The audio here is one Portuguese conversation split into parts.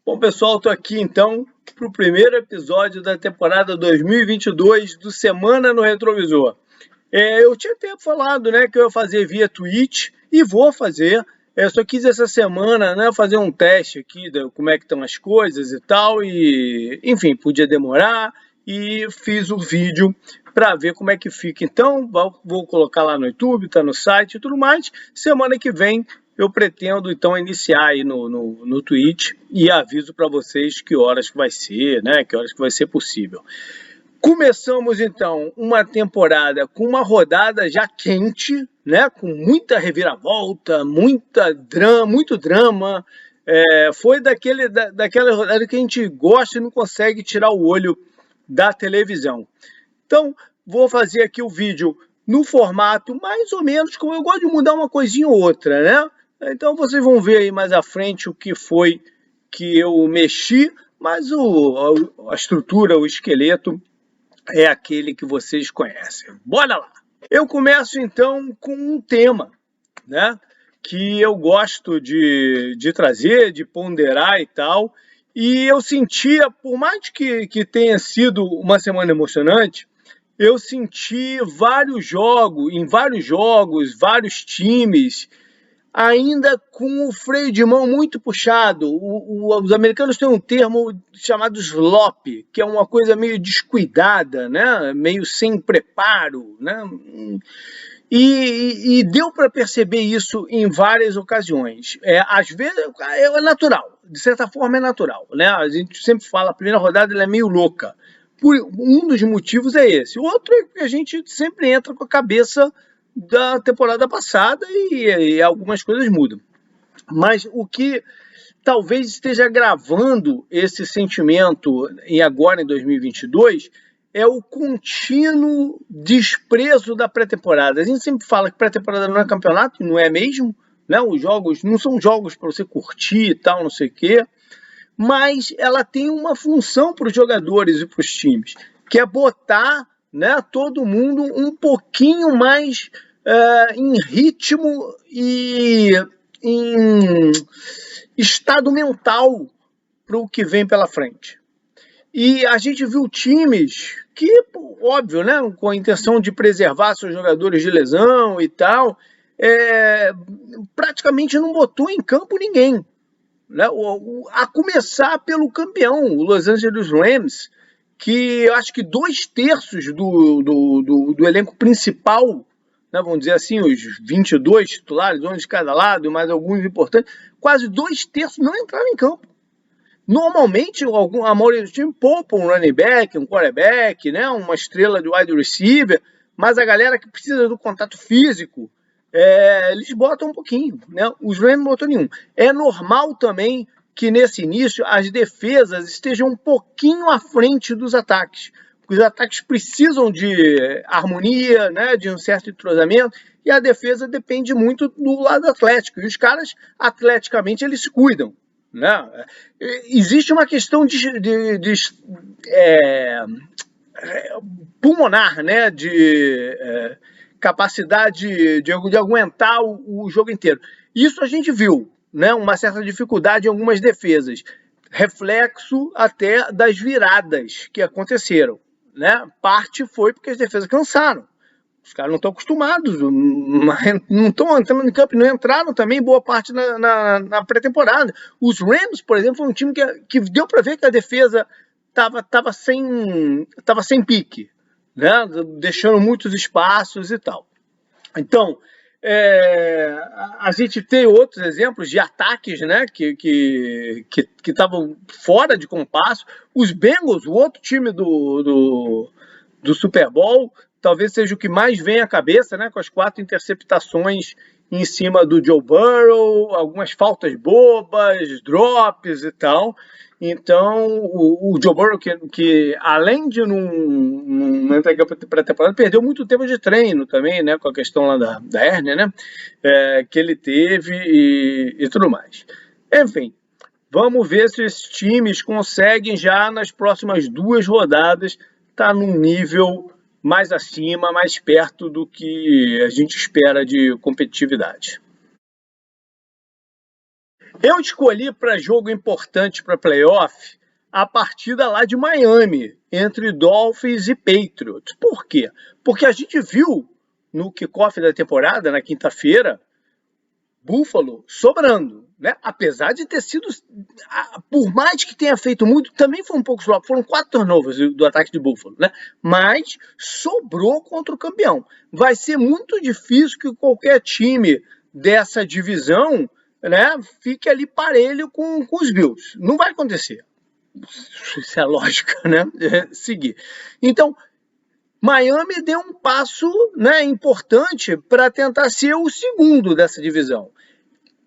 Bom, pessoal, estou aqui então para o primeiro episódio da temporada 2022 do Semana no Retrovisor. Eu tinha até falado, né, que eu ia fazer via Twitch e vou fazer. Só quis essa semana, né, fazer um teste aqui de como é que estão as coisas e tal. E, enfim, podia demorar e fiz o vídeo para ver como é que fica. Então, vou colocar lá no YouTube, tá no site e tudo mais. Semana que vem eu pretendo então iniciar aí no Twitch e aviso para vocês que horas que vai ser, né? Que horas que vai ser possível. Começamos então uma temporada com uma rodada já quente, né? Com muita reviravolta, muito drama. Foi daquela rodada que a gente gosta e não consegue tirar o olho da televisão. Então, vou fazer aqui o vídeo no formato mais ou menos como eu gosto de mudar uma coisinha ou outra, né? Então vocês vão ver aí mais à frente o que foi que eu mexi, mas a estrutura, o esqueleto é aquele que vocês conhecem. Bora lá! Eu começo então com um tema, né? Que eu gosto de trazer, de ponderar e tal. E eu sentia, por mais que tenha sido uma semana emocionante, eu senti em vários jogos, vários times, ainda com o freio de mão muito puxado. Os americanos têm um termo chamado slop, que é uma coisa meio descuidada, né? Meio sem preparo, né? E deu para perceber isso em várias ocasiões. Às vezes é natural, de certa forma é natural, né? A gente sempre fala, a primeira rodada ela é meio louca. Um dos motivos é esse. O outro é que a gente sempre entra com a cabeça da temporada passada e algumas coisas mudam. Mas o que talvez esteja gravando esse sentimento agora em 2022 é o contínuo desprezo da pré-temporada. A gente sempre fala que pré-temporada não é campeonato, e não é mesmo, né? Os jogos não são jogos para você curtir e tal, não sei o quê, mas ela tem uma função para os jogadores e para os times, que é botar, né, todo mundo um pouquinho mais em ritmo e em estado mental para o que vem pela frente. E a gente viu times que, óbvio, né, com a intenção de preservar seus jogadores de lesão e tal, praticamente não botou em campo ninguém, né? A começar pelo campeão, o Los Angeles Rams, que eu acho que 2/3 do elenco principal, né, vamos dizer assim, os 22 titulares, 11 de cada lado, mais alguns importantes, quase 2/3 não entraram em campo. Normalmente, a maioria do time poupa um running back, um quarterback, né, uma estrela de wide receiver, mas a galera que precisa do contato físico, eles botam um pouquinho, né? Os Rams não botam nenhum. É normal também que nesse início as defesas estejam um pouquinho à frente dos ataques. Os ataques precisam de harmonia, né, de um certo entrosamento, e a defesa depende muito do lado atlético. E os caras, atleticamente, eles se cuidam, né? Existe uma questão de pulmonar, né? De capacidade de aguentar o jogo inteiro. Isso a gente viu, né? Uma certa dificuldade em algumas defesas, reflexo até das viradas que aconteceram, né? Parte foi porque as defesas cansaram. Os caras não estão acostumados, não estão entrando em campo, não entraram também boa parte na pré-temporada. Os Rams, por exemplo, foi um time que deu para ver que a defesa estava sem pique, né? Deixando muitos espaços e tal. Então, a gente tem outros exemplos de ataques, né, que estavam fora de compasso. Os Bengals, o outro time do Super Bowl, talvez seja o que mais vem à cabeça, né, com as 4 interceptações em cima do Joe Burrow, algumas faltas bobas, drops e tal. Então, o Joe Burrow, que além de não entrar em pré-temporada, perdeu muito tempo de treino também, né, com a questão lá da hérnia, né, que ele teve e tudo mais. Enfim, vamos ver se esses times conseguem já nas próximas 2 rodadas estar num nível mais acima, mais perto do que a gente espera de competitividade. Eu escolhi para jogo importante para playoff a partida lá de Miami, entre Dolphins e Patriots. Por quê? Porque a gente viu no kickoff da temporada, na quinta-feira, Buffalo sobrando, né? Apesar de ter sido, por mais que tenha feito muito, também foi um pouco slop, foram 4 turnovers do ataque de Buffalo, né? Mas sobrou contra o campeão. Vai ser muito difícil que qualquer time dessa divisão, né, fique ali parelho com os Bills. Não vai acontecer. Isso é lógica, né? Seguir. Então, Miami deu um passo, né, importante para tentar ser o segundo dessa divisão.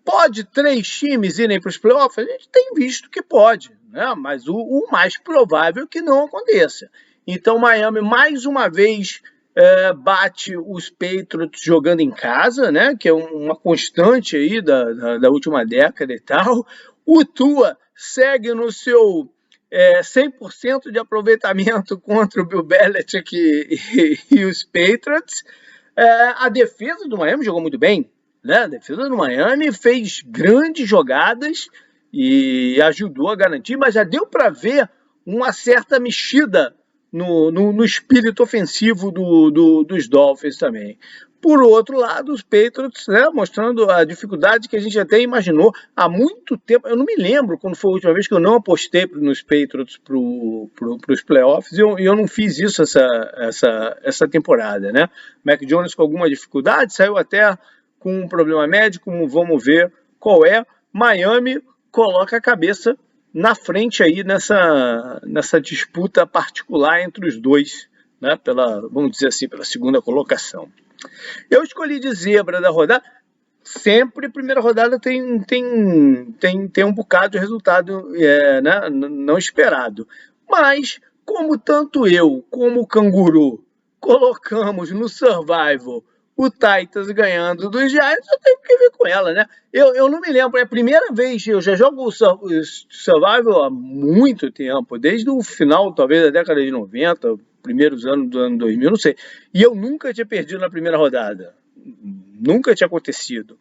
Pode 3 times irem para os playoffs? A gente tem visto que pode, né? Mas o mais provável é que não aconteça. Então, Miami, mais uma vez, bate os Patriots jogando em casa, né? Que é uma constante aí da última década e tal. O Tua segue no seu 100% de aproveitamento contra o Bill Belichick e os Patriots. A defesa do Miami jogou muito bem, né? A defesa do Miami fez grandes jogadas e ajudou a garantir, mas já deu para ver uma certa mexida no espírito ofensivo dos Dolphins também. Por outro lado, os Patriots, né, mostrando a dificuldade que a gente até imaginou há muito tempo. Eu não me lembro quando foi a última vez que eu não apostei nos Patriots para os playoffs, e eu não fiz isso essa temporada, né? Mac Jones com alguma dificuldade, saiu até com um problema médico, vamos ver qual é. Miami coloca a cabeça na frente aí nessa disputa particular entre os dois, né? Vamos dizer assim, pela segunda colocação. Eu escolhi de zebra da rodada. Sempre primeira rodada tem um bocado de resultado né, não esperado. Mas, como tanto eu como o Canguru colocamos no Survival o Titans ganhando dos Giants, eu tenho que ver com ela, né? Eu não me lembro, é a primeira vez, eu já jogo o Survival há muito tempo, desde o final, talvez, da década de 90, primeiros anos do ano 2000, não sei. E eu nunca tinha perdido na primeira rodada. Nunca tinha acontecido.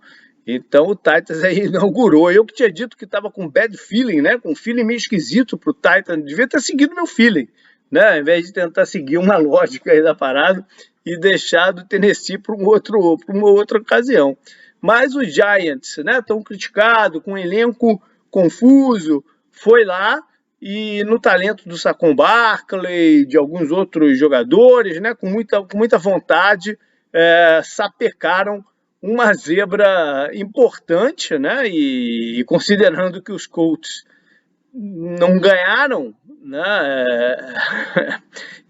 Então o Titans aí inaugurou. Eu que tinha dito que estava com bad feeling, né? Com um feeling meio esquisito pro Titans. Devia ter seguido meu feeling, né? Ao invés de tentar seguir uma lógica aí da parada e deixar do Tennessee para uma outra ocasião. Mas os Giants, né? Tão criticados, com um elenco confuso, foi lá e no talento do Saquon Barkley, de alguns outros jogadores, né? Com muita vontade, sapecaram uma zebra importante, né? E considerando que os Colts não ganharam, né?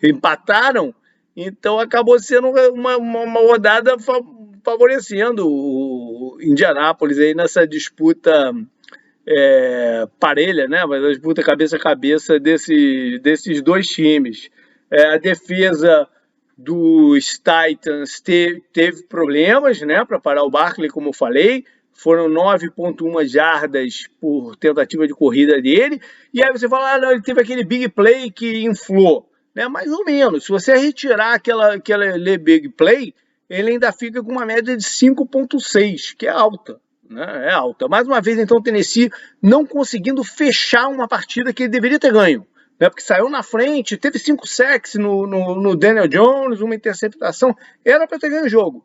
Empataram, então acabou sendo uma rodada favorecendo o Indianápolis aí nessa disputa parelha, né? Mas a disputa cabeça a cabeça desses dois times. A defesa dos Titans teve problemas, né, para parar o Barkley, como eu falei. Foram 9,1 jardas por tentativa de corrida dele. E aí você fala, não, ele teve aquele big play que inflou. Né? Mais ou menos. Se você retirar aquele big play, ele ainda fica com uma média de 5,6, que é alta. Né? É alta. Mais uma vez, então, o Tennessee não conseguindo fechar uma partida que ele deveria ter ganho. Né, porque saiu na frente, teve 5 sacks no Daniel Jones, uma interceptação, era para ter ganho o jogo.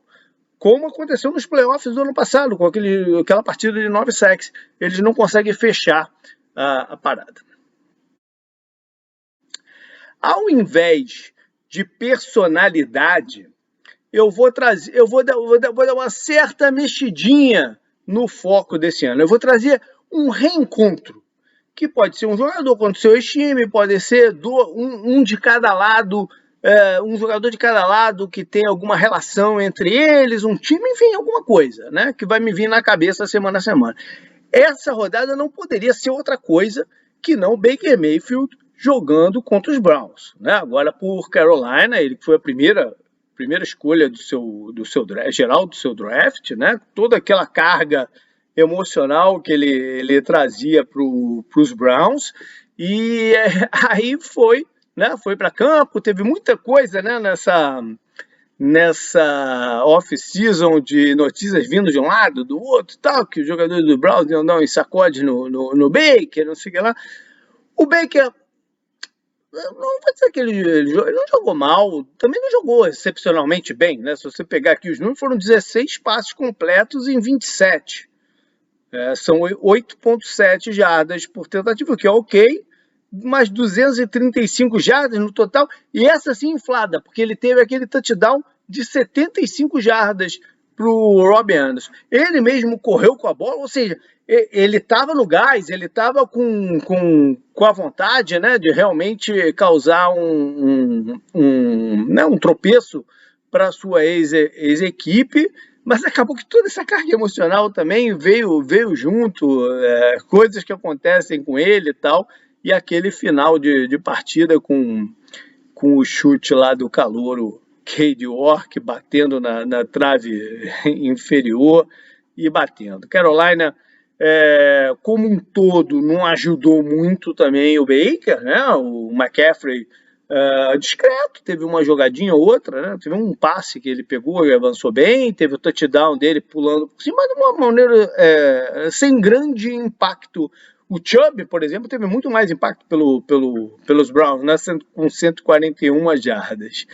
Como aconteceu nos playoffs do ano passado, com aquela partida de 9 sacks. Eles não conseguem fechar a parada. Ao invés de personalidade, eu vou dar uma certa mexidinha no foco desse ano. Eu vou trazer um reencontro, que pode ser um jogador contra o seu ex-time, pode ser um de cada lado, um jogador de cada lado que tem alguma relação entre eles, um time, enfim, alguma coisa, né? Que vai me vir na cabeça semana a semana. Essa rodada não poderia ser outra coisa que não Baker Mayfield jogando contra os Browns, né? Agora por Carolina, ele que foi a primeira escolha do seu draft, geral do seu draft, né? Toda aquela carga emocional que ele trazia para os Browns, e aí foi, né? Foi para campo, teve muita coisa, né? nessa off-season de notícias vindo de um lado, do outro, tal, que os jogadores do Browns iam dar um sacode no Baker, não sei o que lá. O Baker, não vai dizer que ele não jogou mal, também não jogou excepcionalmente bem, né? Se você pegar aqui os números, foram 16 passes completos em 27. São 8,7 jardas por tentativa, que é ok, mas 235 jardas no total, e essa sim inflada, porque ele teve aquele touchdown de 75 jardas para o Robbie Anderson. Ele mesmo correu com a bola, ou seja, ele estava no gás, ele estava com a vontade, né, de realmente causar um tropeço para a sua ex-equipe, mas acabou que toda essa carga emocional também veio junto, coisas que acontecem com ele e tal, e aquele final de partida com o chute lá do calouro Cade York batendo na trave inferior e batendo. Carolina, como um todo, não ajudou muito também o Baker, né? O McCaffrey discreto, teve uma jogadinha ou outra, né? Teve um passe que ele pegou e avançou bem, teve o touchdown dele pulando por cima de uma maneira sem grande impacto. O Chubb, por exemplo, teve muito mais impacto pelos Browns, né? Com 141 jardas.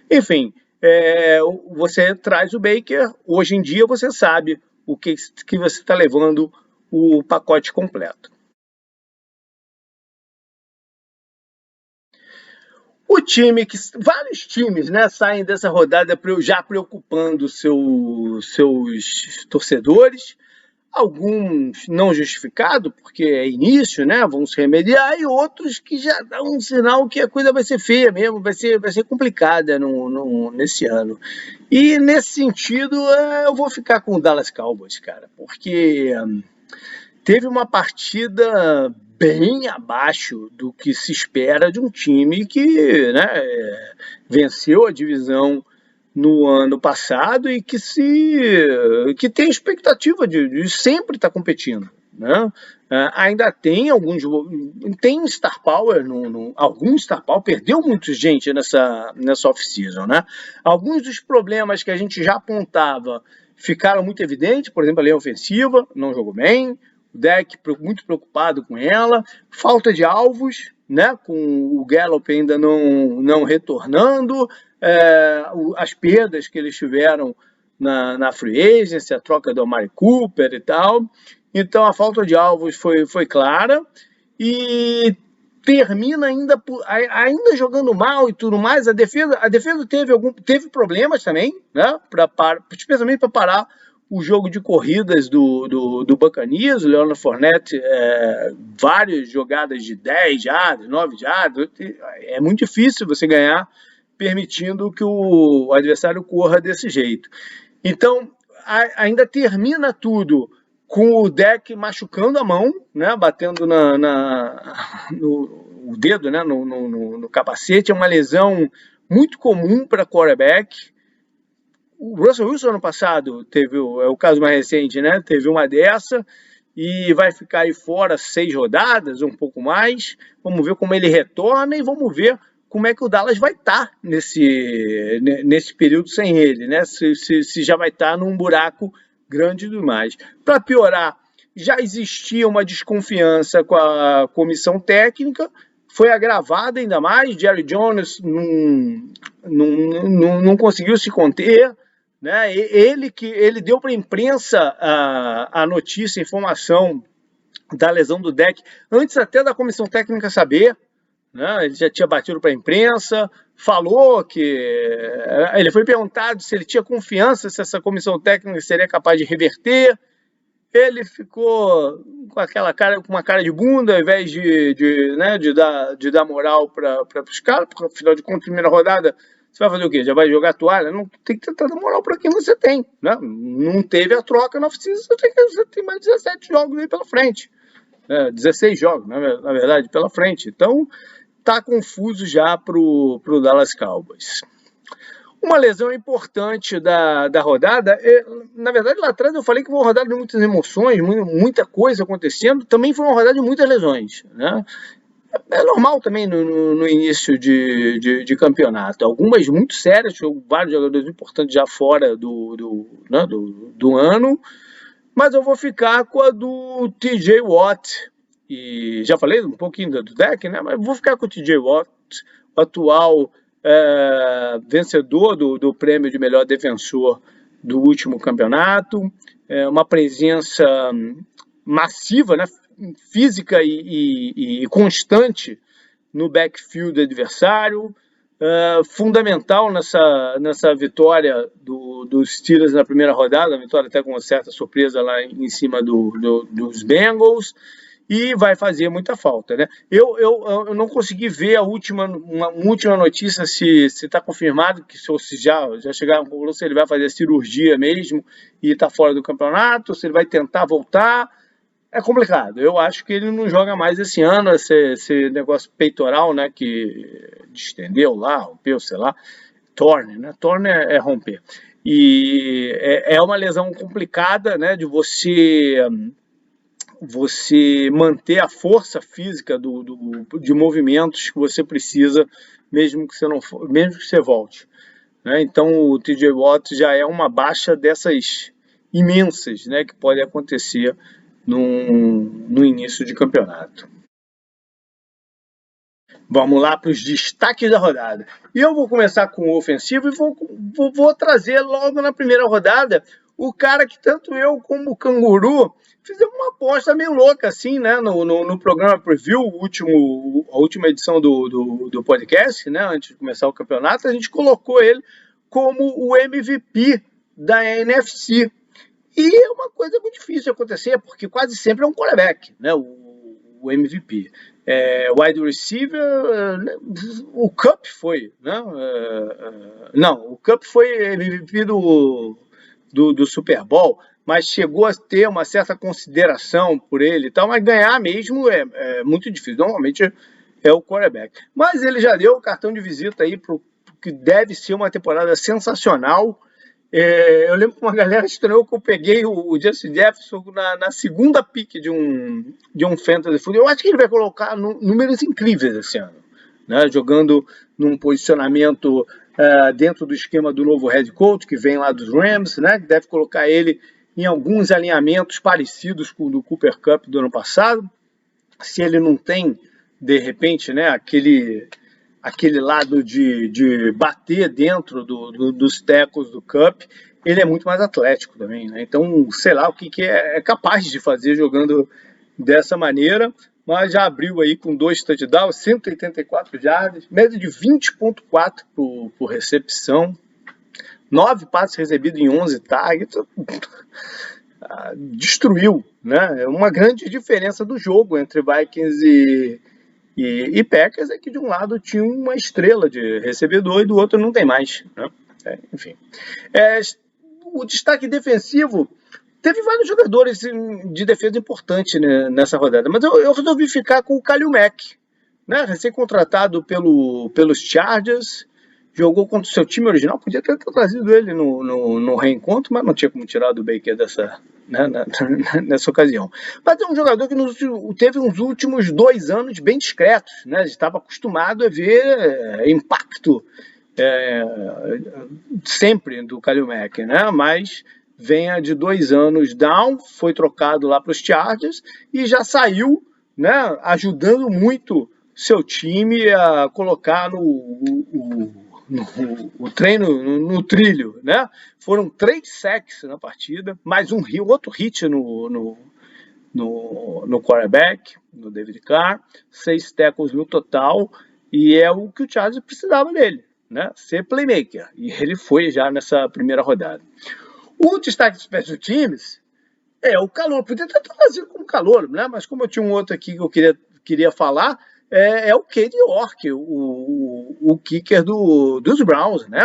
Enfim, você traz o Baker, hoje em dia você sabe o que você está levando o pacote completo. Vários times, né, saem dessa rodada já preocupando seus torcedores, alguns não justificados, porque é início, né, vão se remediar, e outros que já dão um sinal que a coisa vai ser feia mesmo, vai ser complicada nesse ano. E nesse sentido, eu vou ficar com o Dallas Cowboys, cara, porque teve uma partida bem abaixo do que se espera de um time que, né, venceu a divisão no ano passado e que tem expectativa de sempre estar competindo, né? Ainda tem tem Star Power, algum Star Power, perdeu muita gente nessa off-season, né? Alguns dos problemas que a gente já apontava ficaram muito evidentes, por exemplo, a linha ofensiva não jogou bem, o deck muito preocupado com ela, falta de alvos, né, com o Gallup ainda não retornando, as perdas que eles tiveram na free agency, a troca do Amari Cooper e tal. Então a falta de alvos foi clara e termina ainda jogando mal e tudo mais. A defesa teve problemas também, né, especialmente para parar o jogo de corridas do Buccaneers. O Leonard Fournette, várias jogadas de 10 jardas, 9 jardas. É muito difícil você ganhar permitindo que o adversário corra desse jeito. Então, ainda termina tudo com o deck machucando a mão, né, batendo no dedo, né, no capacete. É uma lesão muito comum para quarterback. O Russell Wilson, ano passado, teve o caso mais recente, né? Teve uma dessa e vai ficar aí fora 6 rodadas, um pouco mais. Vamos ver como ele retorna e vamos ver como é que o Dallas vai estar nesse período sem ele, né? Se já vai estar num buraco grande demais. Para piorar, já existia uma desconfiança com a comissão técnica, foi agravada ainda mais. Jerry Jones não conseguiu se conter, né? Ele deu para a imprensa a notícia, a informação da lesão do deck, antes até da comissão técnica saber, né? Ele já tinha batido para a imprensa, falou que ele foi perguntado se ele tinha confiança se essa comissão técnica seria capaz de reverter. Ele ficou com uma cara de bunda, ao invés de dar moral para os caras, porque afinal de contas, primeira rodada, você vai fazer o quê? Já vai jogar toalha? Não, tem que tentar dar moral para quem você tem, né? Não teve a troca na oficina, você tem mais 17 jogos aí pela frente. 16 jogos, na verdade, pela frente. Então, tá confuso já pro Dallas Cowboys. Uma lesão importante da rodada, na verdade lá atrás eu falei que foi uma rodada de muitas emoções, muita coisa acontecendo, também foi uma rodada de muitas lesões, né? É normal também no início de campeonato. Algumas muito sérias, vários jogadores importantes já fora né, do ano, mas eu vou ficar com a do TJ Watt. E já falei um pouquinho do deck, né? Mas vou ficar com o TJ Watt, o atual vencedor do prêmio de melhor defensor do último campeonato. Uma presença massiva, né? Física e constante no backfield adversário. Fundamental nessa vitória dos Steelers na primeira rodada, vitória até com uma certa surpresa lá em cima dos Bengals, e vai fazer muita falta, né? Eu não consegui ver uma última notícia se está confirmado que se já chegaram a se ele vai fazer cirurgia mesmo e está fora do campeonato, se ele vai tentar voltar. É complicado. Eu acho que ele não joga mais esse ano, esse negócio peitoral, né, que distendeu lá, rompeu, sei lá, torne, né? Torne é romper. E é uma lesão complicada, né, de você manter a força física de movimentos que você precisa, mesmo que você volte, né? Então o TJ Watt já é uma baixa dessas imensas, né, que pode acontecer no início de campeonato. Vamos lá para os destaques da rodada. E eu vou começar com o ofensivo e vou trazer logo na primeira rodada o cara que tanto eu como o Canguru fizemos uma aposta meio louca assim, né, no programa Preview, a última edição do podcast, né, antes de começar o campeonato, a gente colocou ele como o MVP da NFC. E é uma coisa muito difícil de acontecer, porque quase sempre é um quarterback, né, o MVP. Wide receiver, o Cup foi, né? Não, o Cup foi MVP do Super Bowl, mas chegou a ter uma certa consideração por ele e tal, mas ganhar mesmo é muito difícil. Normalmente é o quarterback. Mas ele já deu o cartão de visita aí para o que deve ser uma temporada sensacional. Eu lembro que uma galera estranhou que eu peguei o Justin Jefferson na segunda pick de um fantasy football. Eu acho que ele vai colocar números incríveis esse ano, né? Jogando num posicionamento dentro do esquema do novo head coach, que vem lá dos Rams, né? Que deve colocar ele em alguns alinhamentos parecidos com o do Cooper Kupp do ano passado. Se ele não tem, de repente, né, aquele lado de bater dentro dos tecos do Cup, ele é muito mais atlético também, né? Então, sei lá o que é capaz de fazer jogando dessa maneira, mas já abriu aí com 2 touchdowns, 184 jardas, média de 20,4 por recepção, 9 passes recebidos em 11 targets, destruiu, né? É uma grande diferença do jogo entre Vikings e Packers é que de um lado tinha uma estrela de recebedor e do outro não tem mais, né? Enfim. O destaque defensivo, teve vários jogadores de defesa importantes, né, nessa rodada, mas eu resolvi ficar com o Khalil Mack, né, recém-contratado pelos Chargers, jogou contra o seu time original, podia ter trazido ele no reencontro, mas não tinha como tirar do Baker nessa ocasião. Mas é um jogador que teve uns últimos 2 anos bem discretos, né? Estava acostumado a ver impacto sempre do Khalil Mack, né? Mas venha de 2 anos down, foi trocado lá para os Chargers e já saiu, né, ajudando muito seu time a colocar o treino no trilho, né? Foram 3 sacks na partida, mais outro hit no quarterback, no David Carr, 6 tackles no total, e é o que o Chargers precisava dele, né? Ser playmaker, e ele foi já nessa primeira rodada. O destaque dos special teams é o calor, podia ter trazido como calor, né? Mas como eu tinha um outro aqui que eu queria falar, é o Cade York, o kicker dos Browns, né?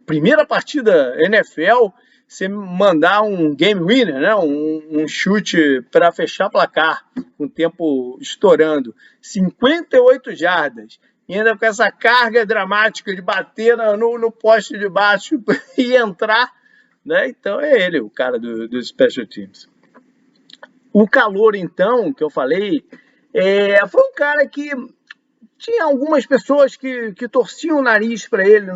Primeira partida NFL, você mandar um game winner, né? Um chute para fechar placar, com o tempo estourando, 58 jardas, e ainda com essa carga dramática de bater no poste de baixo e entrar, né? Então é ele, o cara dos special teams. O calor, então, que eu falei, Foi um cara que tinha algumas pessoas que torciam o nariz para ele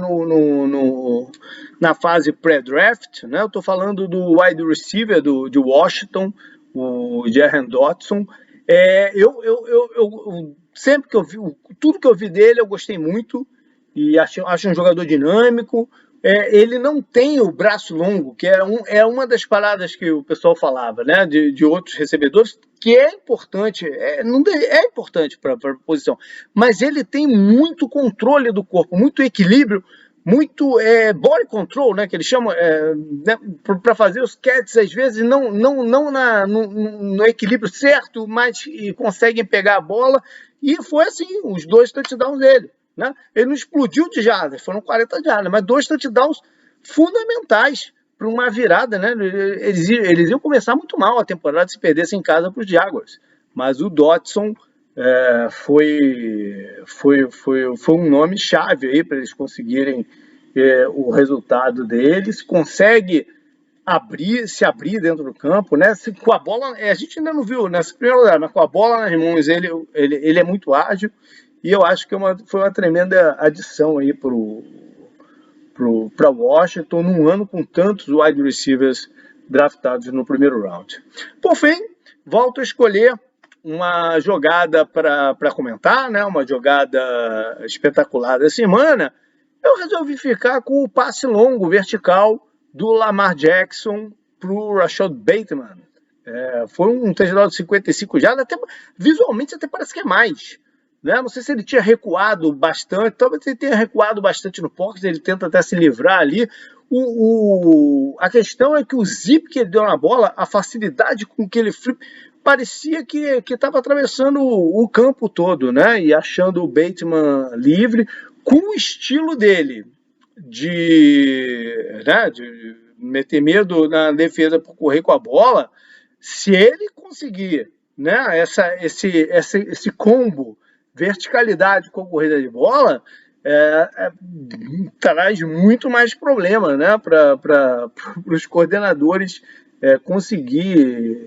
na fase pré-draft, né? Eu estou falando do wide receiver de Washington, o Jahan Dotson. Eu sempre que eu vi, tudo que eu vi dele, eu gostei muito e acho um jogador dinâmico. Ele não tem o braço longo, que é uma das paradas que o pessoal falava, né, de outros recebedores, que é importante, é importante para a posição, mas ele tem muito controle do corpo, muito equilíbrio, muito body control, né, que eles chamam, né, para fazer os catches, às vezes, não no equilíbrio certo, mas conseguem pegar a bola, e foi assim, os 2 touchdowns dele. Né? Ele não explodiu de jardas, foram 40 jardas, mas 2 touchdowns fundamentais para uma virada. Né? Eles iam começar muito mal a temporada se perdessem em casa para os Jaguars. Mas o Dotson foi um nome chave aí para eles conseguirem o resultado deles. Consegue se abrir dentro do campo, né? Com a bola, a gente ainda não viu nessa primeira rodada, mas com a bola nas mãos ele é muito ágil. E eu acho que foi uma tremenda adição aí para Washington num ano com tantos wide receivers draftados no primeiro round. Por fim, volto a escolher uma jogada para comentar, né? Uma jogada espetacular da semana. Eu resolvi ficar com o passe longo vertical do Lamar Jackson para o Rashad Bateman. Foi um touchdown de 55 jardas, até visualmente até parece que é mais. Né? Não sei se ele tinha recuado bastante, talvez ele tenha recuado bastante no pocket, ele tenta até se livrar ali. A questão é que o zip que ele deu na bola, a facilidade com que ele parecia que estava atravessando o campo todo, né? E achando o Bateman livre, com o estilo dele de meter medo na defesa por correr com a bola. Se ele conseguir, né, esse combo, verticalidade com corrida de bola, traz muito mais problema, né, para os coordenadores conseguir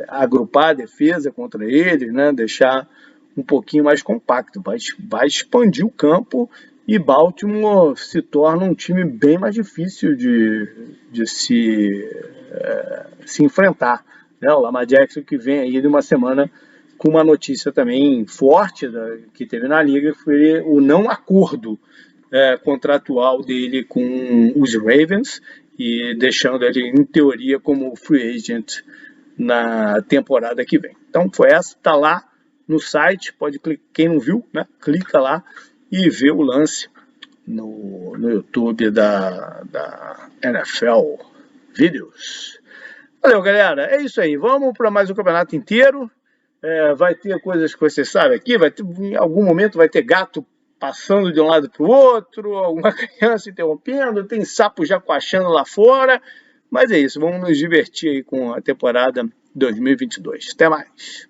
agrupar a defesa contra ele, né, deixar um pouquinho mais compacto. Vai expandir o campo e Baltimore se torna um time bem mais difícil de se enfrentar. Né? O Lamar Jackson, que vem aí de uma semana com uma notícia também forte que teve na liga, que foi o não acordo contratual dele com os Ravens, e deixando ele, em teoria, como free agent na temporada que vem. Então foi essa, tá lá no site, pode clicar, quem não viu, né, clica lá e vê o lance no YouTube da NFL Videos. Valeu, galera. É isso aí. Vamos para mais um campeonato inteiro. Vai ter coisas que você sabe aqui. Em algum momento vai ter gato passando de um lado para o outro, alguma criança interrompendo, tem sapo já coachando lá fora. Mas é isso. Vamos nos divertir aí com a temporada 2022. Até mais.